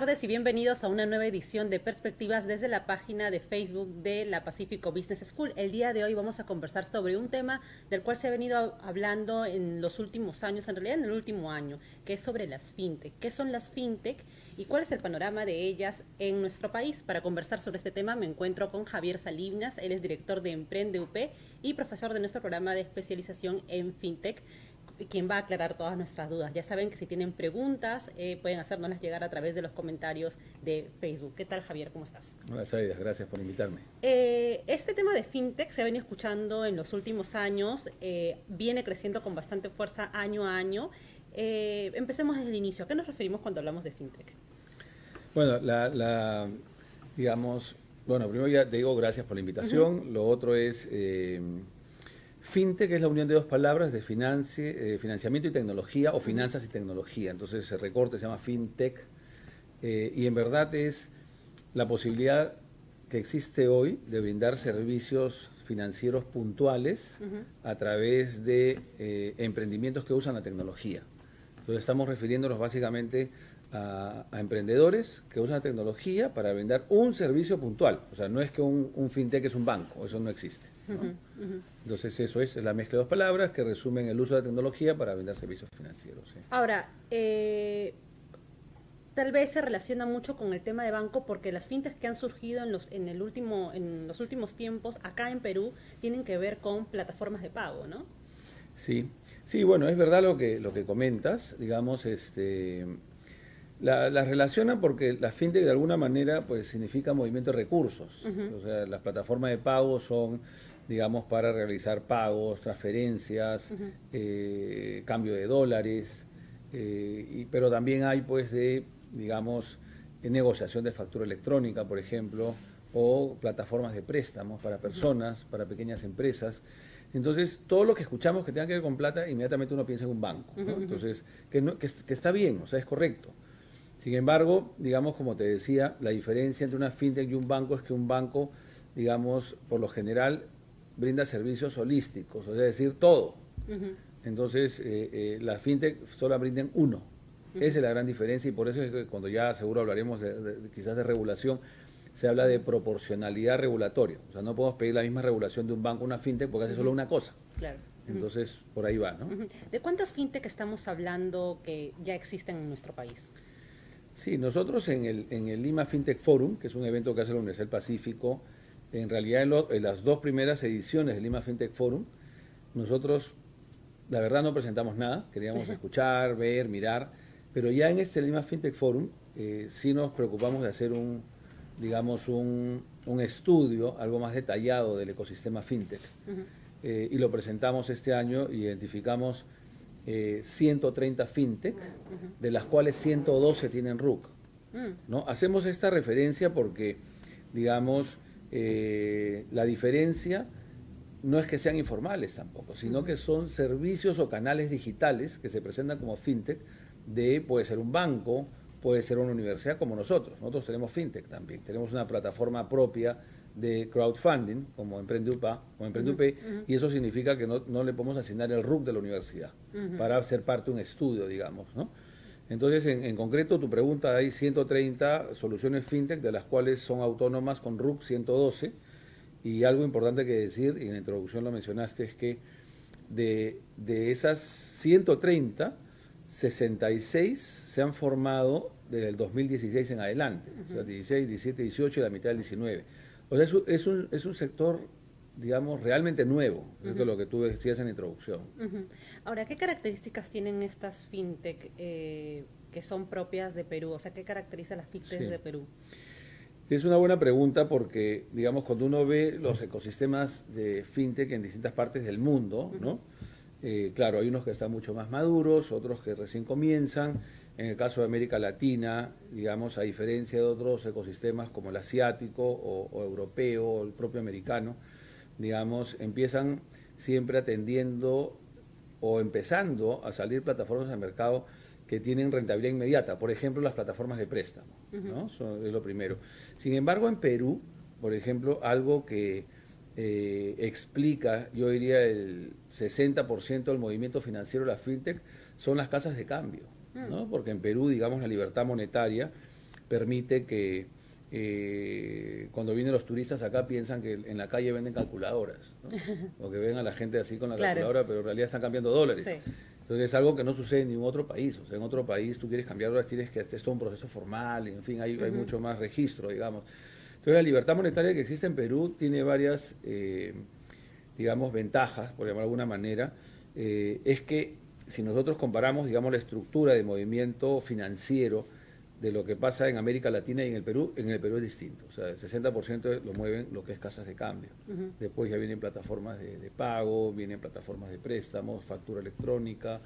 tardes y bienvenidos a una nueva edición de Perspectivas desde la página de Facebook de la Pacífico Business School. El día de hoy vamos a conversar sobre un tema del cual se ha venido hablando en los últimos años, en realidad en el último año, que es sobre las fintech. ¿Qué son las fintech y cuál es el panorama de ellas en nuestro país? Para conversar sobre este tema me encuentro con Javier Salinas, él es director de Emprende UP y profesor de nuestro programa de especialización en fintech, quien va a aclarar todas nuestras dudas. Ya saben que si tienen preguntas pueden hacérnoslas llegar a través de los comentarios de Facebook. ¿Qué tal, Javier? ¿Cómo estás? Hola, Saida, gracias por invitarme. Este tema de fintech se ha venido escuchando en los últimos años, viene creciendo con bastante fuerza año a año. Empecemos desde el inicio. ¿A qué nos referimos cuando hablamos de fintech? Bueno, digamos, bueno, primero ya te digo gracias por la invitación. Lo otro es... fintech es la unión de dos palabras de financiamiento y tecnología o finanzas y tecnología. Entonces el recorte se llama fintech y en verdad es la posibilidad que existe hoy de brindar servicios financieros puntuales a través de emprendimientos que usan la tecnología. Entonces estamos refiriéndonos básicamente a emprendedores que usan la tecnología para brindar un servicio puntual. O sea, no es que un fintech es un banco, eso no existe, ¿no? Entonces eso es la mezcla de dos palabras que resumen el uso de la tecnología para brindar servicios financieros. ¿Sí? Ahora, tal vez se relaciona mucho con el tema de banco porque las fintechs que han surgido en los últimos tiempos acá en Perú tienen que ver con plataformas de pago, ¿no? Sí, sí, bueno, es verdad lo que comentas, digamos, la relaciona porque la fintech de alguna manera pues significa movimiento de recursos. O sea, las plataformas de pago son, digamos, para realizar pagos, transferencias, cambio de dólares, pero también hay pues digamos, negociación de factura electrónica, por ejemplo, o plataformas de préstamos para personas, para pequeñas empresas. Entonces, todo lo que escuchamos que tenga que ver con plata, inmediatamente uno piensa en un banco, ¿no? Entonces, que está bien, o sea, es correcto. Sin embargo, digamos, como te decía, la diferencia entre una fintech y un banco es que un banco, digamos, por lo general, brinda servicios holísticos, es decir, todo. Entonces, la fintech solo brindan uno. Esa es la gran diferencia y por eso es que cuando ya seguro hablaremos quizás de regulación, se habla de proporcionalidad regulatoria. O sea, no podemos pedir la misma regulación de un banco a una fintech porque hace solo una cosa. Claro. Entonces, por ahí va, ¿no? ¿De cuántas fintech estamos hablando que ya existen en nuestro país? Sí, nosotros en el Lima Fintech Forum, que es un evento que hace la Universidad del Pacífico, en realidad en las dos primeras ediciones del Lima Fintech Forum, nosotros, la verdad, no presentamos nada, queríamos escuchar, ver, mirar, pero ya en este Lima Fintech Forum sí nos preocupamos de hacer digamos, un estudio algo más detallado del ecosistema fintech. Y lo presentamos este año y identificamos 130 fintech, de las cuales 112 tienen RUC. ¿No? Hacemos esta referencia porque, digamos, la diferencia no es que sean informales tampoco, sino que son servicios o canales digitales que se presentan como fintech puede ser un banco, puede ser una universidad como nosotros. Nosotros tenemos fintech también, tenemos una plataforma propia de crowdfunding como Emprende UP, y eso significa que no le podemos asignar el RUC de la universidad para ser parte de un estudio, digamos, ¿no? Entonces, en concreto, tu pregunta, hay 130 soluciones fintech, de las cuales son autónomas con RUC 112, y algo importante que decir, y en la introducción lo mencionaste, es que de esas 130, 66 se han formado desde el 2016 en adelante, o sea, 16, 17, 18 y la mitad del 19. O sea, es un sector, digamos, realmente nuevo, es lo que tú decías en la introducción. Ahora, ¿qué características tienen estas fintech que son propias de Perú? O sea, ¿qué caracteriza las fintech de Perú? Es una buena pregunta porque, digamos, cuando uno ve los ecosistemas de fintech en distintas partes del mundo, ¿no? Claro, hay unos que están mucho más maduros, otros que recién comienzan. En el caso de América Latina, digamos, a diferencia de otros ecosistemas como el asiático o europeo o el propio americano, digamos, empiezan siempre atendiendo o empezando a salir plataformas al mercado que tienen rentabilidad inmediata, por ejemplo, las plataformas de préstamo, ¿no? Eso es lo primero. Sin embargo, en Perú, por ejemplo, algo que explica, yo diría, el 60% del movimiento financiero de la fintech son las casas de cambio, ¿no? Porque en Perú, digamos, la libertad monetaria permite que cuando vienen los turistas acá piensan que en la calle venden calculadoras, ¿no? O que ven a la gente así con la calculadora, pero en realidad están cambiando dólares. Sí. Entonces es algo que no sucede en ningún otro país. O sea, en otro país tú quieres cambiar dólares, tienes que hacer todo un proceso formal, en fin, hay mucho más registro, digamos. Entonces la libertad monetaria que existe en Perú tiene varias, digamos, ventajas, por llamarlo de alguna manera. Es que si nosotros comparamos, digamos, la estructura de movimiento financiero de lo que pasa en América Latina y en el Perú es distinto. O sea, el 60% lo mueven lo que es casas de cambio. Después ya vienen plataformas de pago, vienen plataformas de préstamos, factura electrónica,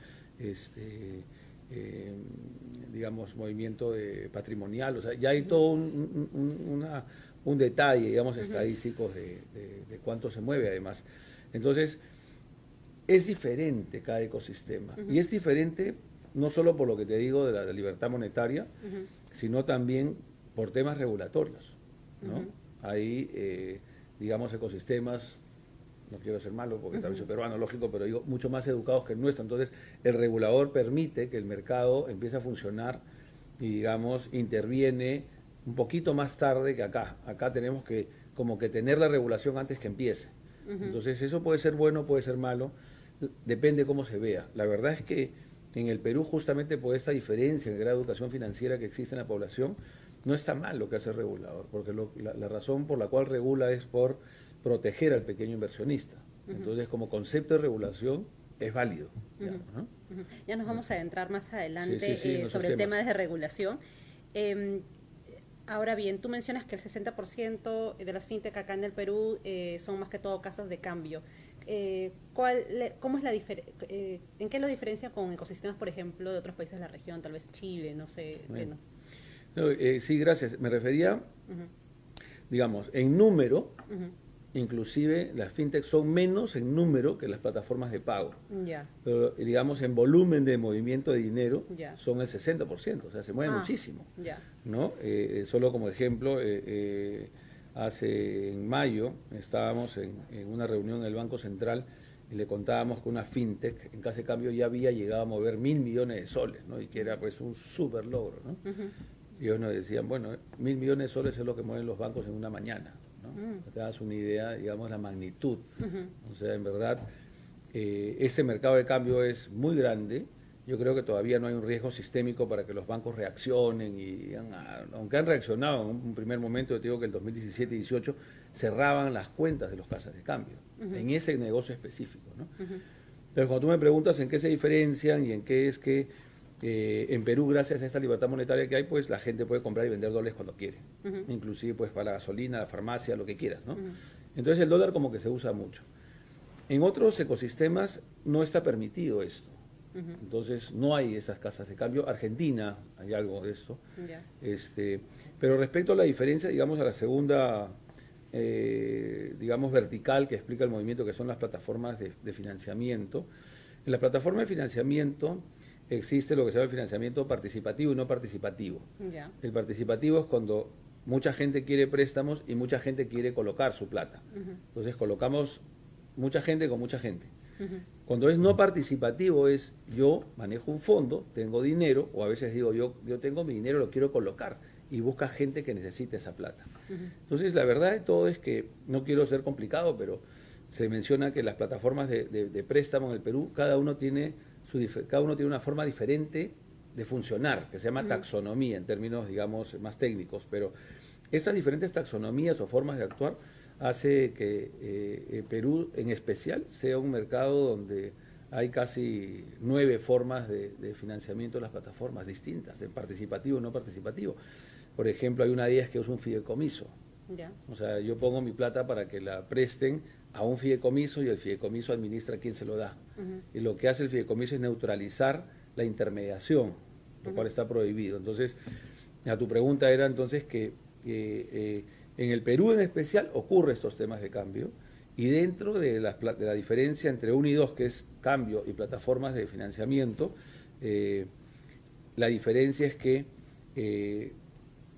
digamos, movimiento patrimonial. O sea, ya hay todo un detalle, digamos, estadístico de cuánto se mueve además. Entonces, es diferente cada ecosistema. Y es diferente no solo por lo que te digo de la libertad monetaria, sino también por temas regulatorios, ¿no? Hay, digamos, ecosistemas, no quiero ser malo porque también soy peruano, lógico, pero digo, mucho más educados que el nuestro. Entonces, el regulador permite que el mercado empiece a funcionar y, digamos, interviene un poquito más tarde que acá. Acá tenemos que, como que tener la regulación antes que empiece. Entonces, eso puede ser bueno, puede ser malo, depende cómo se vea. La verdad es que en el Perú, justamente por esta diferencia en el grado de educación financiera que existe en la población, no está mal lo que hace el regulador, porque la razón por la cual regula es por proteger al pequeño inversionista. Entonces, como concepto de regulación, es válido. Digamos, ¿no? Ya nos vamos a adentrar más adelante sobre el tema de regulación. Ahora bien, tú mencionas que el 60% de las fintech acá en el Perú son más que todo casas de cambio. ¿Cómo es ¿en qué lo diferencia con ecosistemas, por ejemplo, de otros países de la región, tal vez Chile, no sé? Bueno. Sí, gracias. Me refería, digamos, en número, inclusive las fintechs son menos en número que las plataformas de pago. Pero, digamos, en volumen de movimiento de dinero son el 60%, o sea, se mueven muchísimo. ¿No? Solo como ejemplo, en mayo estábamos en una reunión en el Banco Central y le contábamos que una fintech en casa de cambio ya había llegado a mover 1.000 millones de soles, ¿no? Y que era pues un súper logro, ¿no? Y ellos nos decían, bueno, 1.000 millones de soles es lo que mueven los bancos en una mañana, ¿no? Te das una idea, digamos, la magnitud. O sea, en verdad, ese mercado de cambio es muy grande. Yo creo que todavía no hay un riesgo sistémico para que los bancos reaccionen y aunque han reaccionado en un primer momento, yo te digo que el 2017 y 2018 cerraban las cuentas de los casas de cambio en ese negocio específico, ¿no? Pero cuando tú me preguntas en qué se diferencian y en qué es que en Perú, gracias a esta libertad monetaria que hay, pues la gente puede comprar y vender dólares cuando quiere, inclusive pues para la gasolina, la farmacia, lo que quieras, ¿no? Entonces el dólar como que se usa mucho. En otros ecosistemas no está permitido esto. Entonces no hay esas casas de cambio. Argentina hay algo de eso. Pero respecto a la diferencia, digamos, a la segunda, digamos, vertical que explica el movimiento, que son las plataformas de financiamiento. En las plataformas de financiamiento existe lo que se llama el financiamiento participativo y no participativo. El participativo es cuando mucha gente quiere préstamos y mucha gente quiere colocar su plata. Entonces colocamos mucha gente con mucha gente. Cuando es no participativo es yo manejo un fondo, tengo dinero, o a veces digo yo tengo mi dinero, lo quiero colocar, y busca gente que necesite esa plata. Entonces la verdad de todo es que, no quiero ser complicado, pero se menciona que las plataformas de préstamo en el Perú, cada uno tiene una forma diferente de funcionar, que se llama taxonomía en términos, digamos, más técnicos, pero estas diferentes taxonomías o formas de actuar hace que Perú en especial sea un mercado donde hay casi 9 formas de financiamiento de las plataformas distintas, en participativo y no participativo. Por ejemplo, hay una de ellas que es un fideicomiso. O sea, yo pongo mi plata para que la presten a un fideicomiso y el fideicomiso administra a quien se lo da. Y lo que hace el fideicomiso es neutralizar la intermediación, lo cual está prohibido. Entonces, a tu pregunta era entonces que en el Perú en especial ocurre estos temas de cambio, y dentro de la diferencia entre 1 y 2, que es cambio y plataformas de financiamiento, la diferencia es que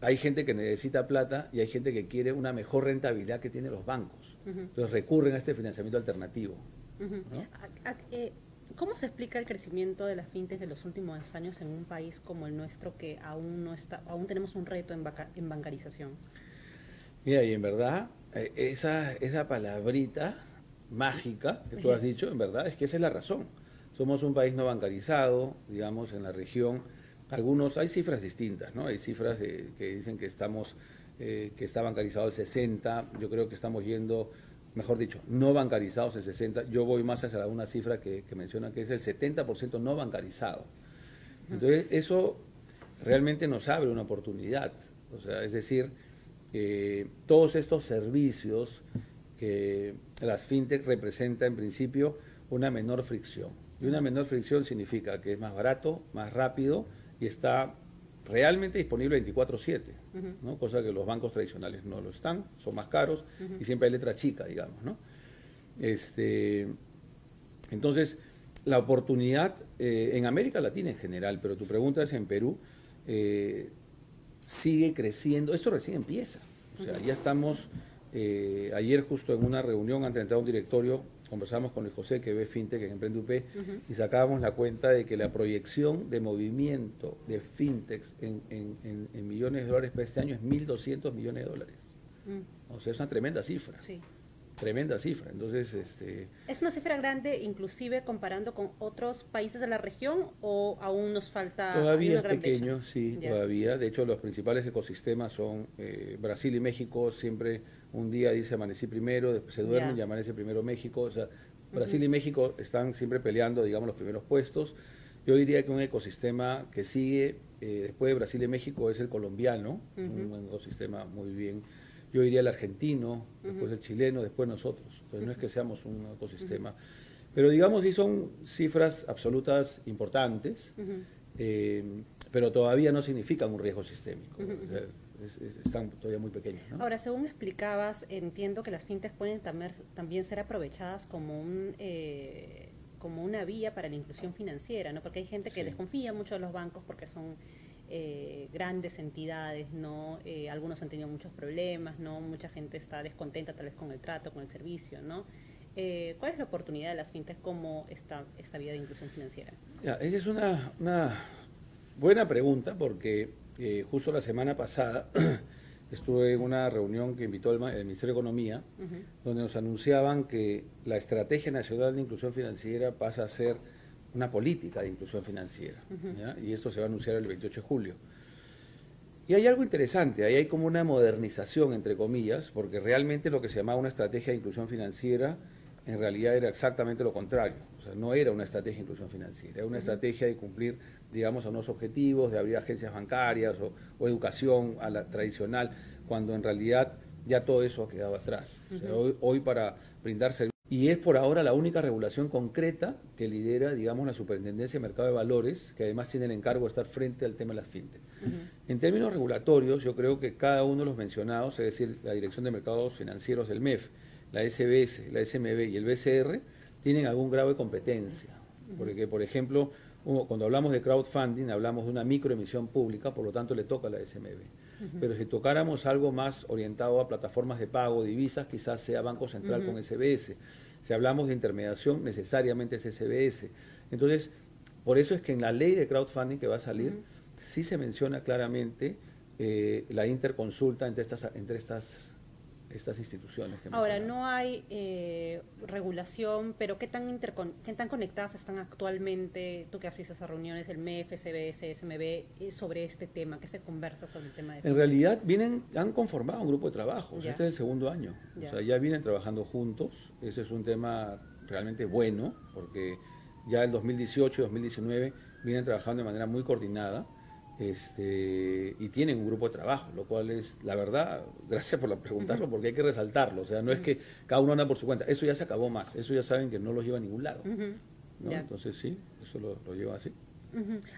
hay gente que necesita plata y hay gente que quiere una mejor rentabilidad que tienen los bancos. Entonces recurren a este financiamiento alternativo. ¿No? ¿Cómo se explica el crecimiento de las fintechs de los últimos años en un país como el nuestro que aún tenemos un reto en bancarización? Mira, y en verdad, esa palabrita mágica que tú has dicho, en verdad, es que esa es la razón. Somos un país no bancarizado, digamos, en la región. Hay cifras distintas, ¿no? Hay cifras que dicen que que está bancarizado el 60, yo creo que estamos yendo, mejor dicho, no bancarizados el 60, yo voy más hacia una cifra que menciona que es el 70% no bancarizado. Entonces, eso realmente nos abre una oportunidad, o sea, es decir, todos estos servicios que las fintech representan en principio una menor fricción. Y una menor fricción significa que es más barato, más rápido y está realmente disponible 24/7, ¿no? Cosa que los bancos tradicionales no lo están, son más caros y siempre hay letra chica, digamos, ¿no? Entonces, la oportunidad en América Latina en general, pero tu pregunta es en Perú, sigue creciendo, esto recién empieza, o sea, ya estamos, ayer justo en una reunión antes de entrar a un directorio, conversamos con Luis José, que ve FinTech en Emprende UP, y sacábamos la cuenta de que la proyección de movimiento de FinTechs en millones de dólares para este año es 1.200 millones de dólares. O sea, es una tremenda cifra. Sí. Tremenda cifra. Entonces, ¿es una cifra grande inclusive comparando con otros países de la región o aún nos falta? Todavía es gran pequeño, brecha? sí, Ya. todavía. De hecho, los principales ecosistemas son Brasil y México. Siempre un día dice amanecí primero, después se duermen y amanece primero México. O sea, Brasil y México están siempre peleando, digamos, los primeros puestos. Yo diría que un ecosistema que sigue después de Brasil y México es el colombiano, un ecosistema muy bien. Yo diría el argentino, después el chileno, después nosotros. Entonces no es que seamos un ecosistema. Pero digamos, sí son cifras absolutas importantes, pero todavía no significan un riesgo sistémico. O sea, están todavía muy pequeños, ¿no? Ahora, según explicabas, entiendo que las fintechs pueden también ser aprovechadas como como una vía para la inclusión financiera, ¿no? Porque hay gente que desconfía mucho de los bancos porque son grandes entidades, ¿no? Algunos han tenido muchos problemas, ¿no? Mucha gente está descontenta tal vez con el trato, con el servicio, ¿no? ¿Cuál es la oportunidad de las fintechs como esta vía de inclusión financiera? Ya, esa es una buena pregunta porque justo la semana pasada estuve en una reunión que invitó el Ministerio de Economía, donde nos anunciaban que la Estrategia Nacional de Inclusión Financiera pasa a ser una política de inclusión financiera, ¿ya? Y esto se va a anunciar el 28 de julio. Y hay algo interesante, ahí hay como una modernización, entre comillas, porque realmente lo que se llamaba una estrategia de inclusión financiera en realidad era exactamente lo contrario. O sea, no era una estrategia de inclusión financiera, era una estrategia de cumplir, digamos, a unos objetivos, de abrir agencias bancarias o educación a la tradicional, cuando en realidad ya todo eso ha quedado atrás. O sea, hoy para brindar servicios. Y es por ahora la única regulación concreta que lidera, digamos, la Superintendencia de Mercado de Valores, que además tiene el encargo de estar frente al tema de las fintech. En términos regulatorios, yo creo que cada uno de los mencionados, es decir, la Dirección de Mercados Financieros del MEF, la SBS, la SMB y el BCR, tienen algún grado de competencia. Porque, por ejemplo, cuando hablamos de crowdfunding, hablamos de una microemisión pública, por lo tanto le toca a la SMB. Pero si tocáramos algo más orientado a plataformas de pago, divisas, quizás sea Banco Central con SBS. Si hablamos de intermediación, necesariamente es SBS. Entonces, por eso es que en la ley de crowdfunding que va a salir, sí se menciona claramente la interconsulta entre estas instituciones. Que ahora, no hay regulación, pero ¿qué tan conectadas están actualmente, tú que haces esas reuniones, el MEF, SBS, SMB, sobre este tema? ¿Qué se conversa sobre el tema de En realidad han conformado un grupo de trabajo, este es el segundo año, Ya. o sea, ya vienen trabajando juntos, ese es un tema realmente bueno, porque ya el 2018 y 2019 vienen trabajando de manera muy coordinada, y tienen un grupo de trabajo, lo cual es, la verdad, gracias por preguntarlo, porque hay que resaltarlo, o sea, no es que cada uno anda por su cuenta, eso ya se acabó más, eso ya saben que no los lleva a ningún lado, ¿no? Entonces sí, eso lo lleva así.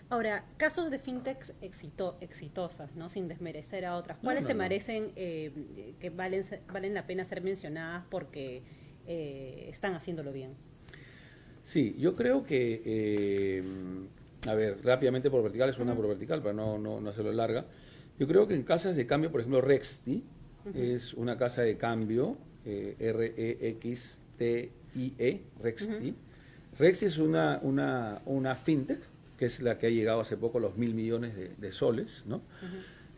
Ahora, casos de fintechs exitosas, ¿no? Sin desmerecer a otras, ¿cuáles te parecen que valen la pena ser mencionadas porque están haciéndolo bien? Sí, yo creo que a ver, rápidamente por vertical, es una por vertical para no hacerlo larga. Yo creo que en casas de cambio, por ejemplo, Rexti es una casa de cambio, REXTIE, Rexti. Rexi es una fintech, que es la que ha llegado hace poco a los 1.000 millones de soles, ¿no?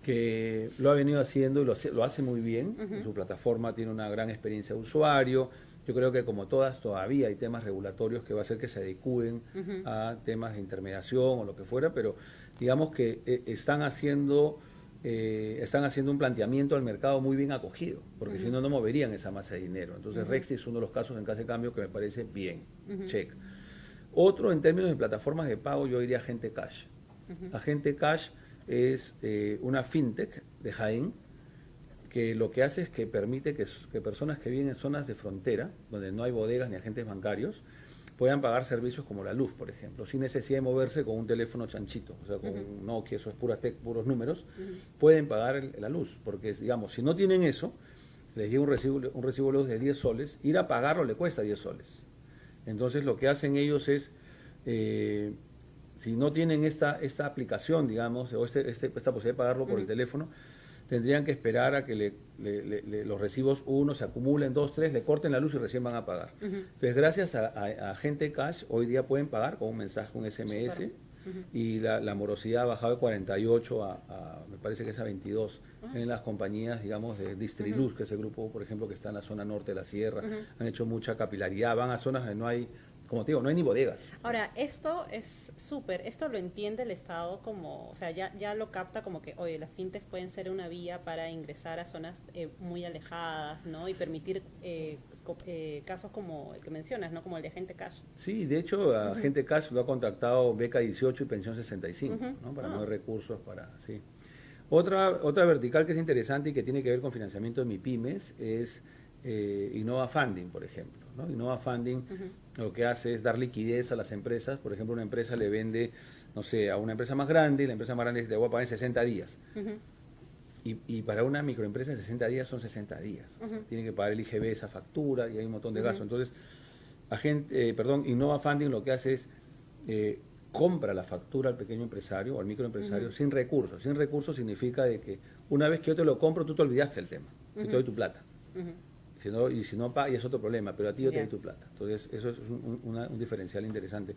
Que lo ha venido haciendo y lo hace muy bien. Su plataforma tiene una gran experiencia de usuario. Yo creo que como todas, todavía hay temas regulatorios que va a hacer que se adecúen a temas de intermediación o lo que fuera, pero digamos que están haciendo un planteamiento al mercado muy bien acogido, porque si no, no moverían esa masa de dinero. Entonces, Rexi es uno de los casos en casa de cambio que me parece bien, check. Otro, en términos de plataformas de pago, yo diría Agente Cash. Agente Cash es una fintech de Jaén, que lo que hace es que permite que personas que viven en zonas de frontera, donde no hay bodegas ni agentes bancarios, puedan pagar servicios como la luz, por ejemplo, sin necesidad de moverse con un teléfono chanchito, o sea, con un Nokia, eso es puros números, pueden pagar la luz, porque, digamos, si no tienen eso, les llega un recibo de luz de 10 soles, ir a pagarlo le cuesta 10 soles. Entonces, lo que hacen ellos es, si no tienen esta aplicación, digamos, o esta posibilidad de pagarlo por el teléfono, tendrían que esperar a que los recibos se acumulen, 2, 3, le corten la luz y recién van a pagar. Entonces, gracias a Agente Cash, hoy día pueden pagar con un mensaje, un SMS, y la morosidad ha bajado de 48 me parece que es a 22, en las compañías, digamos, de Distriluz, que es el grupo, por ejemplo, que está en la zona norte de la sierra. Han hecho mucha capilaridad, van a zonas donde no hay, como te digo, no hay ni bodegas. Ahora, esto es súper, esto lo entiende el Estado como, o sea, ya lo capta como que, oye, las fintechs pueden ser una vía para ingresar a zonas muy alejadas, ¿no? Y permitir casos como el que mencionas, ¿no? Como el de Agente Cash. Sí, de hecho, Agente Cash lo ha contactado Beca 18 y Pensión 65, ¿no? Para no recursos, sí. Otra vertical que es interesante y que tiene que ver con financiamiento de MIPYMES es Innova Funding, por ejemplo, ¿no? Innova Funding lo que hace es dar liquidez a las empresas. Por ejemplo, una empresa le vende, no sé, a una empresa más grande, y la empresa más grande te voy a pagar en 60 días. Y para una microempresa 60 días son 60 días. O sea, tiene que pagar el IGB, esa factura, y hay un montón de gastos. Entonces, Innova Funding lo que hace es compra la factura al pequeño empresario o al microempresario sin recursos. Sin recursos significa de que una vez que yo te lo compro, tú te olvidaste del tema. Y te doy tu plata. Si no pagas, es otro problema, pero a ti yo te doy tu plata. Entonces, eso es un diferencial interesante.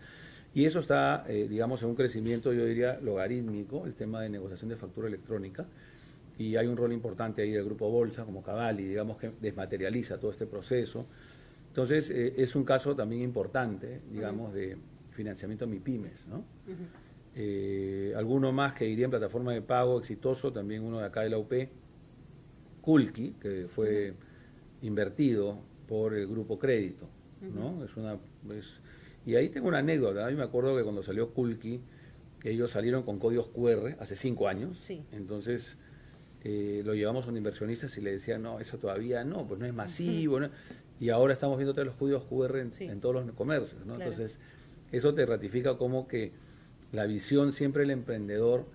Y eso está, digamos, en un crecimiento, yo diría, logarítmico, el tema de negociación de factura electrónica. Y hay un rol importante ahí del grupo Bolsa, como Cavalli, digamos, que desmaterializa todo este proceso. Entonces, es un caso también importante, digamos, de financiamiento a MIPYMES, ¿no? Alguno más que iría en plataforma de pago exitoso, también uno de acá de la UP, Kulki, que fue invertido por el grupo Crédito, ¿no? Y ahí tengo una anécdota. Yo me acuerdo que cuando salió Kulki, ellos salieron con códigos QR hace 5 años. Sí. Entonces, lo llevamos a un inversionista y le decían, no, eso todavía no, pues no es masivo, ¿no? Y ahora estamos viendo los códigos QR en todos los comercios, ¿no? Claro. Entonces, eso te ratifica como que la visión siempre del emprendedor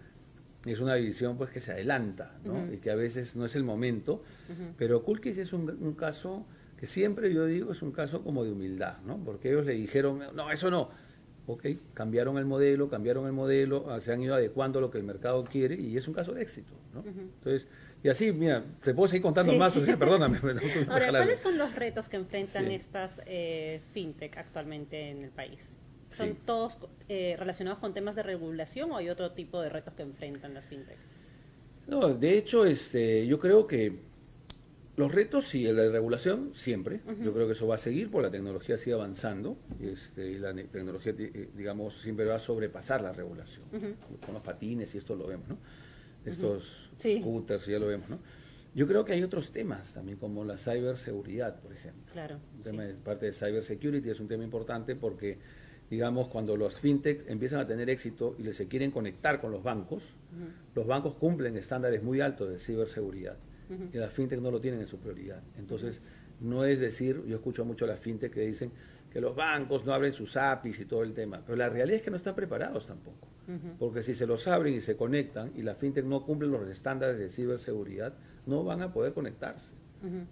es una visión pues que se adelanta, ¿no? Y que a veces no es el momento, pero Kulkis es un caso que siempre yo digo es un caso como de humildad, ¿no? Porque ellos le dijeron, no, eso no. Ok, cambiaron el modelo, se han ido adecuando a lo que el mercado quiere y es un caso de éxito, ¿no? Entonces, y así, mira, te puedo seguir contando más, o sea, perdóname. Ahora, ¿cuáles son los retos que enfrentan estas fintech actualmente en el país? ¿Son todos relacionados con temas de regulación o hay otro tipo de retos que enfrentan las fintech? No, de hecho, yo creo que los retos, sí, la regulación siempre. Yo creo que eso va a seguir porque la tecnología sigue avanzando y la tecnología, digamos, siempre va a sobrepasar la regulación. Con los patines y esto lo vemos, ¿no? Estos scooters, ya lo vemos, ¿no? Yo creo que hay otros temas también, como la ciberseguridad, por ejemplo. Claro. Parte de cybersecurity es un tema importante porque, digamos, cuando los fintech empiezan a tener éxito y se quieren conectar con los bancos cumplen estándares muy altos de ciberseguridad. Y las fintech no lo tienen en su prioridad. Entonces, no es decir, yo escucho mucho a las fintech que dicen que los bancos no abren sus APIs y todo el tema, pero la realidad es que no están preparados tampoco. Porque si se los abren y se conectan y las fintech no cumplen los estándares de ciberseguridad, no van a poder conectarse.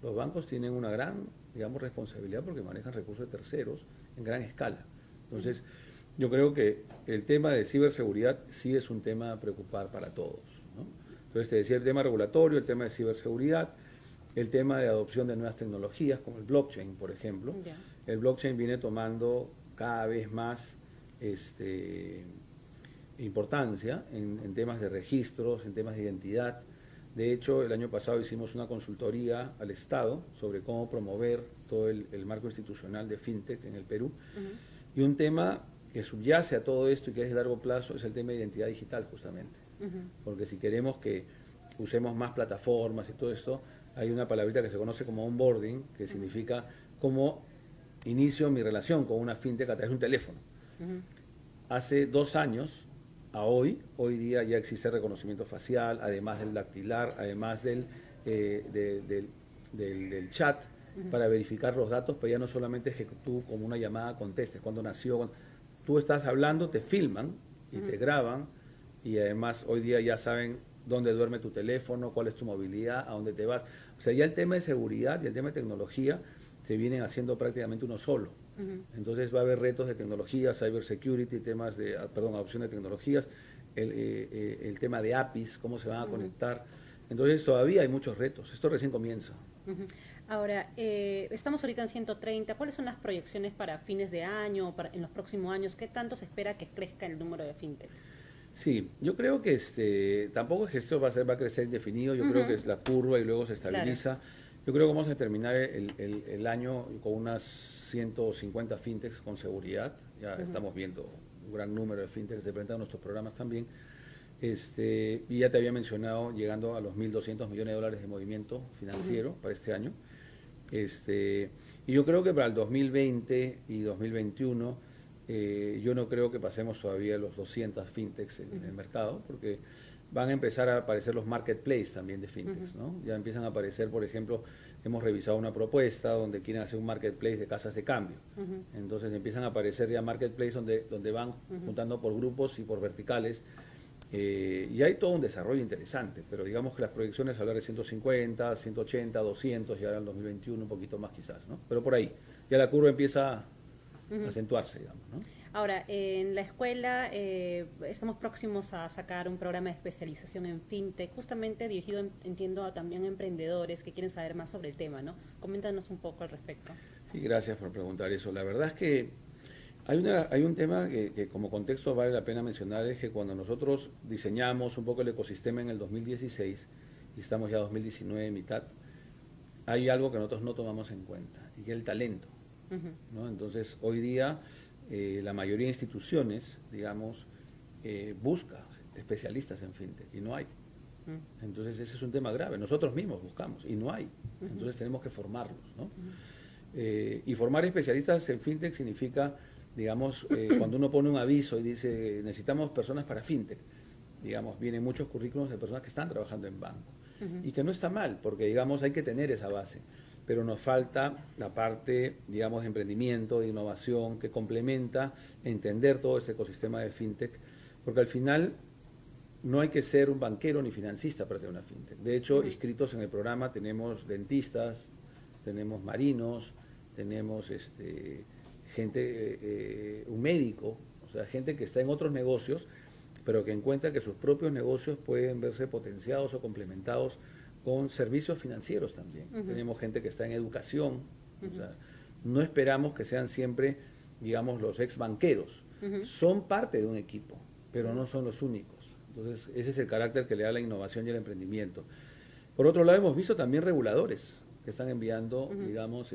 Los bancos tienen una gran, digamos, responsabilidad porque manejan recursos de terceros en gran escala. Entonces, yo creo que el tema de ciberseguridad sí es un tema a preocupar para todos, ¿no? Entonces, te decía el tema regulatorio, el tema de ciberseguridad, el tema de adopción de nuevas tecnologías, como el blockchain, por ejemplo. El blockchain viene tomando cada vez más importancia en temas de registros, en temas de identidad. De hecho, el año pasado hicimos una consultoría al Estado sobre cómo promover todo el marco institucional de FinTech en el Perú. Y un tema que subyace a todo esto y que es de largo plazo es el tema de identidad digital, justamente. Porque si queremos que usemos más plataformas y todo esto, hay una palabrita que se conoce como onboarding, que significa cómo inicio mi relación con una FinTech a través de un teléfono. Hace 2 años a hoy día ya existe reconocimiento facial, además del dactilar, además del chat, para verificar los datos, pero ya no solamente es que tú como una llamada contestes, cuándo nació, tú estás hablando, te filman y te graban, y además hoy día ya saben dónde duerme tu teléfono, cuál es tu movilidad, a dónde te vas. O sea, ya el tema de seguridad y el tema de tecnología se vienen haciendo prácticamente uno solo. Entonces va a haber retos de tecnología, cybersecurity, temas de, adopción de tecnologías, el tema de APIs, cómo se van a conectar. Entonces todavía hay muchos retos, esto recién comienza. Ahora, estamos ahorita en 130, ¿cuáles son las proyecciones para fines de año o en los próximos años? ¿Qué tanto se espera que crezca el número de fintech? Sí, yo creo que tampoco es que esto va a crecer indefinido, yo creo que es la curva y luego se estabiliza. Claro. Yo creo que vamos a terminar el año con unas 150 fintechs con seguridad. Ya estamos viendo un gran número de fintechs que se presentan en nuestros programas también. Y ya te había mencionado llegando a los 1.200 millones de dólares de movimiento financiero para este año. Y yo creo que para el 2020 y 2021 yo no creo que pasemos todavía los 200 fintechs en el mercado, porque van a empezar a aparecer los marketplaces también de fintechs, ¿no? Ya empiezan a aparecer, por ejemplo, hemos revisado una propuesta donde quieren hacer un marketplace de casas de cambio. Entonces empiezan a aparecer ya marketplaces donde van juntando por grupos y por verticales. Y hay todo un desarrollo interesante, pero digamos que las proyecciones hablar de 150, 180, 200, ya en 2021 un poquito más quizás, ¿no? Pero por ahí, ya la curva empieza a acentuarse, digamos, ¿no? Ahora, en la escuela estamos próximos a sacar un programa de especialización en FinTech, justamente dirigido, entiendo, también a emprendedores que quieren saber más sobre el tema, ¿no? Coméntanos un poco al respecto. Sí, gracias por preguntar eso. La verdad es que hay un tema que como contexto vale la pena mencionar, es que cuando nosotros diseñamos un poco el ecosistema en el 2016, y estamos ya 2019 mitad, hay algo que nosotros no tomamos en cuenta, y que es el talento, ¿no? Entonces, hoy día la mayoría de instituciones, digamos, busca especialistas en FinTech y no hay. Entonces ese es un tema grave. Nosotros mismos buscamos y no hay. Entonces tenemos que formarlos, ¿no? Y formar especialistas en FinTech significa, digamos, cuando uno pone un aviso y dice necesitamos personas para FinTech, digamos, vienen muchos currículos de personas que están trabajando en banco. Y que no está mal, porque digamos hay que tener esa base. Pero nos falta la parte, digamos, de emprendimiento, de innovación, que complementa entender todo ese ecosistema de FinTech, porque al final no hay que ser un banquero ni financista para tener una FinTech. De hecho, inscritos en el programa tenemos dentistas, tenemos marinos, tenemos gente, un médico, o sea, gente que está en otros negocios, pero que encuentra que sus propios negocios pueden verse potenciados o complementados con servicios financieros también. Tenemos gente que está en educación, o sea, no esperamos que sean siempre, digamos, los ex banqueros. Son parte de un equipo, pero no son los únicos. Entonces, ese es el carácter que le da la innovación y el emprendimiento. Por otro lado, hemos visto también reguladores que están enviando, digamos,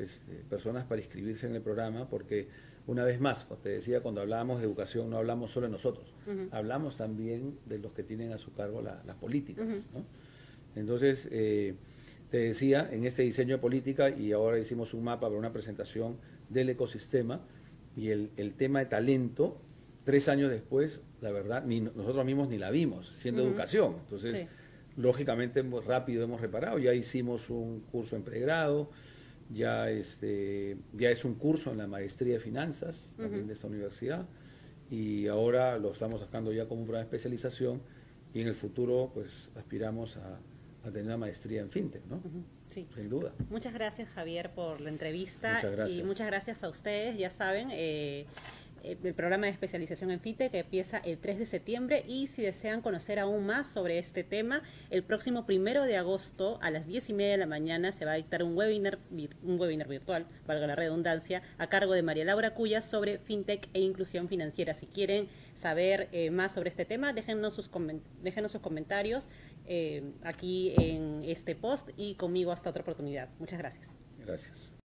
personas para inscribirse en el programa, porque una vez más, como te decía, cuando hablábamos de educación no hablamos solo de nosotros, hablamos también de los que tienen a su cargo las políticas, ¿no? Entonces, te decía, en este diseño de política, y ahora hicimos un mapa para una presentación del ecosistema, y el tema de talento, 3 años después, la verdad, ni nosotros mismos ni la vimos, siendo educación. Entonces, lógicamente, rápido hemos reparado, ya hicimos un curso en pregrado, ya es un curso en la maestría de finanzas, también de esta universidad, y ahora lo estamos sacando ya como un programa de especialización, y en el futuro, pues, aspiramos a tener una maestría en FinTech, ¿no? Sí. Sin duda. Muchas gracias, Javier, por la entrevista. Muchas gracias. Y muchas gracias a ustedes. Ya saben, el programa de especialización en FinTech, que empieza el 3 de septiembre. Y si desean conocer aún más sobre este tema, el próximo 1 de agosto a las 10:30 de la mañana se va a dictar un webinar virtual, valga la redundancia, a cargo de María Laura Cuyas sobre FinTech e inclusión financiera. Si quieren saber más sobre este tema, déjenos sus comentarios aquí en este post, y conmigo hasta otra oportunidad. Muchas gracias. Gracias.